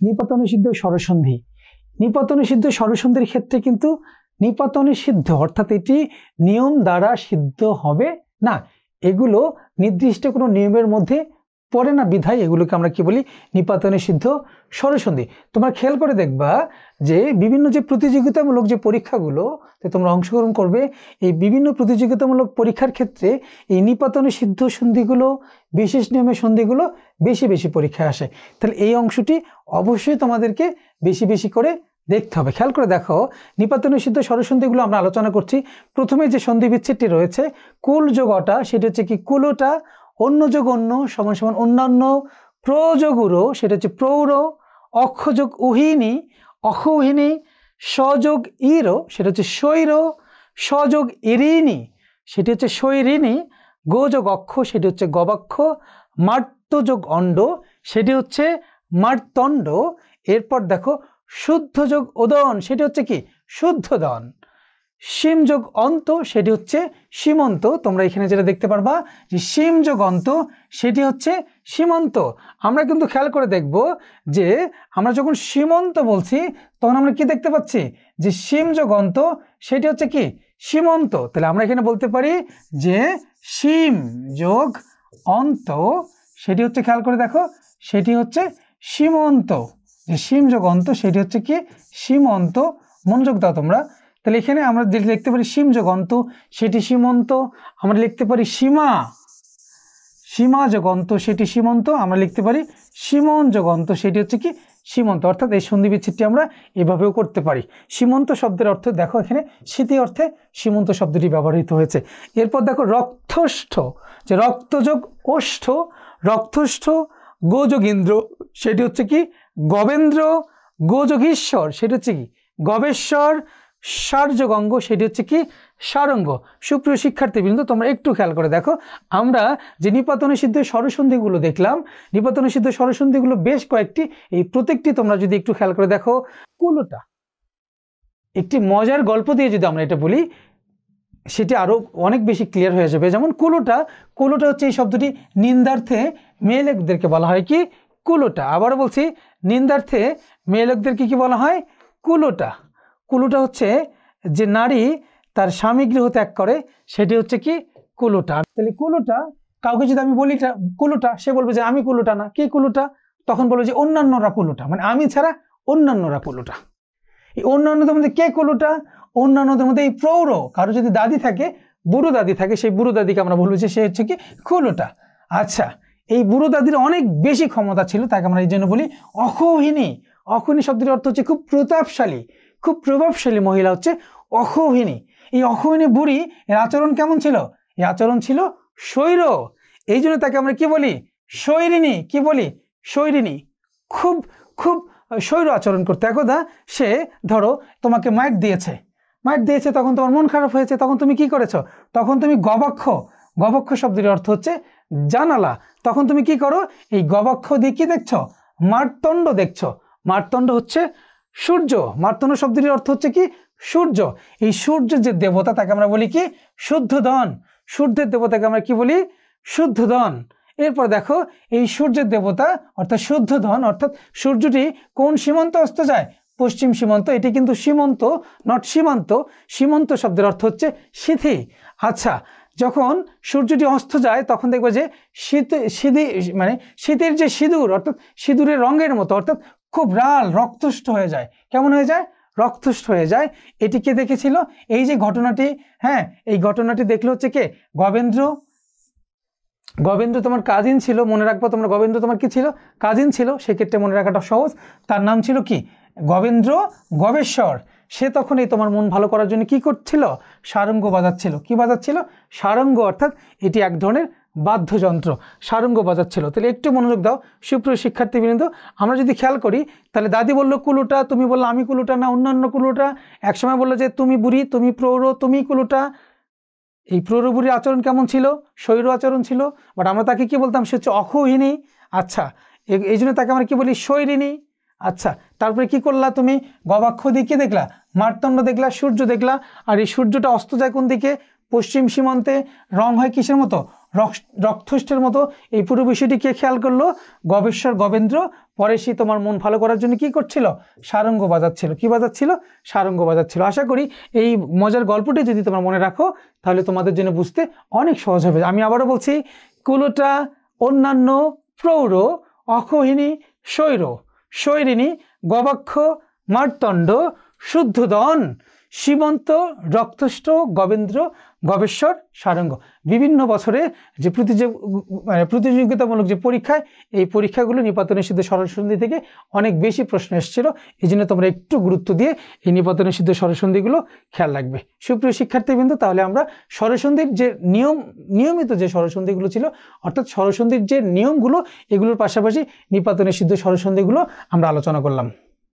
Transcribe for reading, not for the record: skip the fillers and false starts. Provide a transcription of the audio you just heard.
নিপাতনে সিদ্ধ স্বরসন্ধি। নিপাতনে সিদ্ধ স্বরসন্ধির ক্ষেত্রে কিন্তু নিপাতনে সিদ্ধ অর্থাৎ এটি নিয়ম দ্বারা সিদ্ধ হবে না, এগুলো নির্দিষ্ট কোনো নিয়মের মধ্যে পড়ে না, বিধায় এগুলোকে আমরা কি বলি, নিপাতনে সিদ্ধ স্বরসন্ধি। তোমরা খেয়াল করে দেখবা যে বিভিন্ন যে প্রতিযোগিতামূলক যে পরীক্ষাগুলোতে তোমরা অংশগ্রহণ করবে, এই বিভিন্ন প্রতিযোগিতামূলক পরীক্ষার ক্ষেত্রে এই নিপাতনে সিদ্ধ সন্ধিগুলো, বিশেষ নিয়মের সন্ধিগুলো বেশি বেশি পরীক্ষায় আসে। তাহলে এই অংশটি অবশ্যই তোমাদেরকে বেশি বেশি করে দেখতে হবে। খেয়াল করে দেখো, নিপাতনে সিদ্ধ স্বরসন্ধিগুলো আমরা আলোচনা করছি। প্রথমে যে সন্ধি বিচ্ছেদটি রয়েছে কুল যোগ অটা, সেটা হচ্ছে কি কুলোটা, অন্য যোগ অন্য সমান সমান অন্যান্য, প্রযোগ উরো সেটা হচ্ছে প্রৌর, অক্ষ যোগ উহিনী অক্ষৌহিনী, সযোগ ইরো সেটা হচ্ছে শৈর, সযোগ ইরিনী সেটি হচ্ছে শৈরিনী, গোযোগ অক্ষ সেটি হচ্ছে গবাক্ষ, মার্ত যোগ অণ্ড সেটি হচ্ছে মার্তণ্ড। এরপর দেখো শুদ্ধ যোগ ওদন সেটি হচ্ছে কি শুদ্ধদন, সীম যোগ অন্ত সেটি হচ্ছে সীমন্ত। তোমরা এখানে যেটা দেখতে পারবা যে সীম যোগ অন্ত সেটি হচ্ছে সীমন্ত। আমরা কিন্তু খেয়াল করে দেখব যে আমরা যখন সীমন্ত বলছি তখন আমরা কি দেখতে পাচ্ছি যে সীম যোগ অন্ত সেটি হচ্ছে কি সীমন্ত। তাহলে আমরা এখানে বলতে পারি যে সীম যোগ অন্ত সেটি হচ্ছে, খেয়াল করে দেখো, সেটি হচ্ছে সীমন্ত। যে সীম যোগ অন্ত সেটি হচ্ছে কি সীমন্ত, মনোযোগ দাও তোমরা। তাহলে এখানে আমরা লিখতে পারি সীম যোগ অন্ত সেটি সীমন্ত, আমরা লিখতে পারি সীমা, সীমা যোগ অন্ত সেটি সীমন্ত, আমরা লিখতে পারি সীমন যোগ অন্ত সেটি হচ্ছে কি সীমন্ত। অর্থাৎ এই সন্ধি বিচ্ছেদটি আমরা এভাবেও করতে পারি। সীমন্ত শব্দের অর্থ দেখো, এখানে স্মৃতি অর্থে সীমন্ত শব্দটি ব্যবহৃত হয়েছে। এরপর দেখো রক্তষ্ঠ, যে রক্তযোগ ওষ্ঠ, রক্তষ্ঠ, গোযোগ ইন্দ্র সেটি হচ্ছে কি গবেন্দ্র, গোযোগীশ্বর সেটি হচ্ছে কি গবেশ্বর, সারযোগ অঙ্গ সেটি হচ্ছে কি সারঙ্গ। সুপ্রিয় শিক্ষার্থীবৃন্দ, তোমরা একটু খেয়াল করে দেখো, আমরা যে নিপাতনে সিদ্ধ স্বরসন্ধিগুলো দেখলাম, নিপাতনে সিদ্ধ স্বরসন্ধিগুলো বেশ কয়েকটি, এই প্রত্যেকটি তোমরা যদি একটু খেয়াল করে দেখো, কুলোটা একটি মজার গল্প দিয়ে যদি আমরা এটা বলি সেটি আরো অনেক বেশি ক্লিয়ার হয়ে যাবে। যেমন কুলোটা, কুলোটা হচ্ছে এই শব্দটি নিন্দার্থে মেয়ে লোকদেরকে বলা হয় কি কুলোটা। আবারও বলছি, নিন্দার্থে মেয়ে লোকদেরকে কি বলা হয় কুলোটা। কুলোটা হচ্ছে যে নারী তার স্বামী গৃহ ত্যাগ করে সেটি হচ্ছে কি কুলোটা। তাহলে কুলোটা, কাউকে যদি আমি বলি কুলোটা, সে বলবে যে আমি কুলোটা না, কে কুলোটা? তখন বলবে যে অন্যান্যরা কুলোটা, মানে আমি ছাড়া অন্যান্যরা কুলোটা। এই অন্যান্যদের মধ্যে কে কুলোটা? অন্যান্যদের মধ্যে এই প্রৌঢ়, কারো যদি দাদি থাকে, বুড়ো দাদি থাকে, সেই বুড়ো দাদিকে আমরা বলবো যে সে হচ্ছে কি কুলোটা। আচ্ছা, এই বুড়ো দাদির অনেক বেশি ক্ষমতা ছিল, তাকে আমরা এই জন্য বলি অক্ষৌহিনী। অক্ষৌহিনী শব্দের অর্থ হচ্ছে খুব প্রতাপশালী, খুব প্রভাবশালী মহিলা হচ্ছে অক্ষৌহিনী। এই অক্ষৌহিনী বুড়ি এর আচরণ কেমন ছিল? এই আচরণ ছিল শৈর, এই জন্য তাকে আমরা কি বলি শৈরিনী। কি বলি শৈরিনী। খুব খুব শৈর আচরণ করতে। একদা সে ধরো তোমাকে মাইট দিয়েছে, মাইট দিয়েছে, তখন তোমার মন খারাপ হয়েছে, তখন তুমি কি করেছো? তখন তুমি গবাক্ষ, গবাক্ষ শব্দের অর্থ হচ্ছে জানালা, তখন তুমি কি করো? এই গবাক্ষ দিয়ে কি দেখছো? মার্তণ্ড দেখছো। মার্তণ্ড হচ্ছে সূর্য, মার্তণ্ড শব্দের অর্থ হচ্ছে কি সূর্য। এই সূর্যের যে দেবতা তাকে আমরা বলি কি শুদ্ধধন। সূর্যের দেবতাকে আমরা কি বলি শুদ্ধধন। এরপর দেখো, এই সূর্যের দেবতা অর্থাৎ শুদ্ধধন, অর্থাৎ সূর্যটি কোন সীমান্ত অস্ত যায়? পশ্চিম সীমান্ত। এটি কিন্তু সীমন্ত, নট সীমান্ত। সীমন্ত শব্দের অর্থ হচ্ছে সিথি। আচ্ছা, যখন সূর্যটি অস্ত যায় তখন দেখবে যে শীতের যে সিঁদুর, অর্থাৎ সিঁদুরের রঙের মতো, অর্থাৎ খুব লাল রক্তষ্ট হয়ে যায়। কেমন হয়ে যায়? রক্তষ্ট হয়ে যায়। এটি কে দেখেছিল? এই যে ঘটনাটি, হ্যাঁ, এই ঘটনাটি দেখলো হচ্ছে কে? গবেন্দ্র। গবেন্দ্র তোমার কাজিন ছিল, মনে রাখবো তোমরা, গবেন্দ্র তোমার কি ছিল? কাজিন ছিল। সেক্ষেত্রে মনে রাখাটা সহজ। তার নাম ছিল কি? গবেন্দ্র গবেশ্বর। সে তখন এই তোমার মন ভালো করার জন্য কি করছিল? সারঙ্গ বাজাচ্ছিল। কি বাজাচ্ছিল? সারঙ্গ, অর্থাৎ এটি এক ধরনের বাদ্যযন্ত্র, সারঙ্গ বাজাচ্ছিল। তাহলে একটু মনোযোগ দাও সুপ্রিয় শিক্ষার্থীবৃন্দ। আমরা যদি খেয়াল করি, তাহলে দাদি বললো কুলোটা, তুমি বললো আমি কুলোটা না অন্যান্য কুলোটা। একসময় বললো যে তুমি বুড়ি, তুমি প্রৌঢ়, তুমি কুলোটা। এই প্রৌঢ় বুড়ির আচরণ কেমন ছিল? শৈর আচরণ ছিল। বাট আমরা তাকে কি বলতাম? সে হচ্ছে অক্ষৌহিনী। আচ্ছা, এই জন্য তাকে আমরা কি বলি শৈরিনী। আচ্ছা, তারপরে কি করলা তুমি? গবাক্ষ দিয়ে কি দেখলা? মার্তণ্ড দেখলা, সূর্য দেখলা। আর এই সূর্যটা অস্ত যায় কোন দিকে? পশ্চিম সীমান্তে। রং হয় কিসের মতো? রক্তষ্টের মতো এই পুরো বিষয়টি কে খেয়াল করলো? গবেশ্বর গবেন্দ্র। পরে সে তোমার মন ভালো করার জন্য কি করছিল? সারঙ্গ বাজাচ্ছিল। কি বাজাচ্ছিল? সারঙ্গ বাজাচ্ছিল। আশা করি এই মজার গল্পটি যদি তোমরা মনে রাখো তাহলে তোমাদের জন্য বুঝতে অনেক সহজ হবে। আমি আবারও বলছি, কুলোটা, অন্যান্য, প্রৌঢ়, অক্ষহিনী, শৈর, শৈরিণী, গবাক্ষ, মার্তণ্ড, শুদ্ধোদন, সীমন্ত, রক্তষ্ঠ, গবেন্দ্র, গবেশ্বর, সারঙ্গ। বিভিন্ন বছরে যে প্রতিযোগিতামূলক যে পরীক্ষায়, এই পরীক্ষাগুলো নিপাত নিষিদ্ধ স্বরসন্ধি থেকে অনেক বেশি প্রশ্ন এসেছিল। এই জন্য তোমরা একটু গুরুত্ব দিয়ে এই নিপাত নিষিদ্ধ স্বরসন্ধিগুলো খেয়াল রাখবে। সুপ্রিয় শিক্ষার্থীবৃন্দ, তাহলে আমরা স্বরসন্ধির যে নিয়মিত যে স্বরসন্ধিগুলো ছিল, অর্থাৎ স্বরসন্ধির যে নিয়মগুলো, এগুলোর পাশাপাশি নিপাত নিষিদ্ধ স্বরসন্ধিগুলো আমরা আলোচনা করলাম।